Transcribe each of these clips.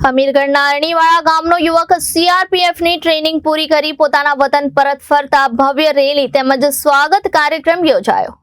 અમીરગઢના અરણીવાડા ગામનો યુવક સીઆરપીએફની ટ્રેનિંગ પૂરી કરી પોતાના વતન પરત ફરતા ભવ્ય રેલી તેમજ સ્વાગત કાર્યક્રમ યોજાયો।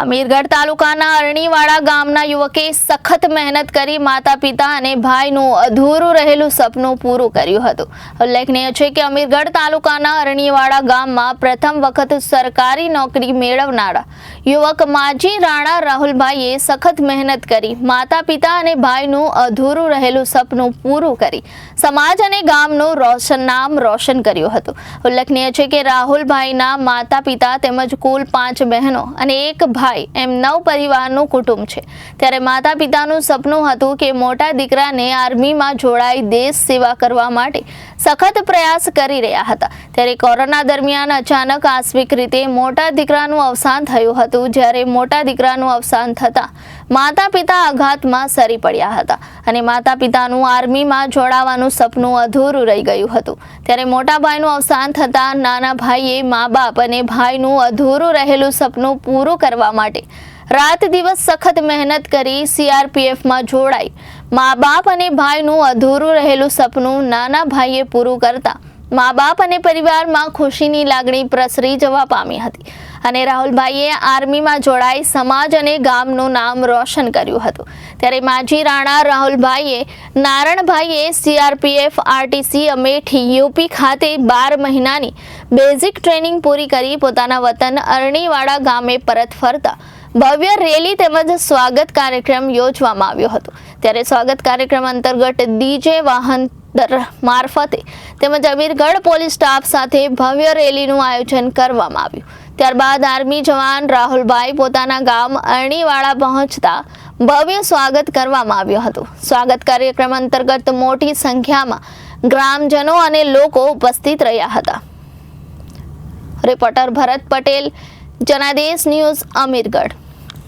અમીરગઢ તાલુકાના અરણીવાડા ગામના યુવકે સખત મહેનત કરી માતા પિતા અને ભાઈનું અધૂરું રહેલું સપનું પૂરું કર્યું હતું। ઉલ્લેખનીય છે કે અમીરગઢ તાલુકાના અરણીવાડા ગામમાં પ્રથમ વખત સરકારી નોકરી મેળવનારા યુવક માજી રાણા રાહુલભાઈએ સખત મહેનત કરી માતા પિતા અને ભાઈનું અધૂરું રહેલું સપનું પૂરું કરી સમાજ અને ગામનું નામ રોશન કર્યું હતું। ઉલ્લેખનીય છે કે રાહુલભાઈના માતા પિતા તેમજ કુલ 5 બહેનો અને એક ભાઈ એમ 9 પરિવારનું કુટુંબ છે। ત્યારે માતા પિતાનું સપનું હતું કે મોટા દીકરાને આર્મીમાં જોડાઈ દેશ સેવા કરવા માટે સખત પ્રયાસ કરી રહ્યા હતા। ત્યારે કોરોના દરમિયાન અચાનક આકસ્મિક રીતે મોટા દીકરાનું અવસાન થયું હતું। જ્યારે મોટા દીકરાનું અવસાન થતા માતા પિતા આઘાતમાં સરી પડ્યા હતા અને માતા પિતાનું આર્મીમાં જોડાવાનું સપનું અધૂરું રહી ગયું હતું। ત્યારે મોટા ભાઈનું અવસાન થતા નાના ભાઈએ મા બાપ અને ભાઈનું અધૂરું રહેલું સપનું પૂરું કરવા માટે રાત દિવસ સખત મહેનત કરી સીઆરપીએફમાં જોડાઈ મા બાપ અને ભાઈનું અધૂરું રહેલું સપનું નાના ભાઈએ પૂરું કરતા મા બાપ અને પરિવારમાં ખુશીની લાગણી પ્રસરી જવા પામી હતી અને રાહુલભાઈએ આર્મીમાં જોડાઈ સમાજ અને ગામનું નામ રોશન કર્યું હતું। ત્યારે માજી રાણા રાહુલભાઈએ નારણભાઈએ સીઆરપીએફ આરટીસી અમેઠી યુપી ખાતે 12 મહિનાની બેઝિક ટ્રેનિંગ પૂરી કરી પોતાના વતન અરણીવાડા ગામે પરત ફરતા ભવ્ય રેલી તેમજ સ્વાગત કાર્યક્રમ યોજવામાં આવ્યો હતો। ત્યારે સ્વાગત કાર્યક્રમ અંતર્ગત ડીજે વાહન મારફતે તેમજ અમીરગઢ પોલીસ સ્ટાફ સાથે ભવ્ય રેલીનું આયોજન કરવામાં આવ્યું। ત્યારબાદ આર્મી જવાન રાહુલભાઈ પોતાના ગામ અરણીવાડા પહોંચતા ભવ્ય સ્વાગત કરવામાં આવ્યું હતું। સ્વાગત કાર્યક્રમ અંતર્ગત મોટી સંખ્યામાં ગ્રામજનો અને લોકો ઉપસ્થિત રહ્યા હતા। રિપોર્ટર ભરત પટેલ, જનાદેશ ન્યૂઝ, અમીરગઢ।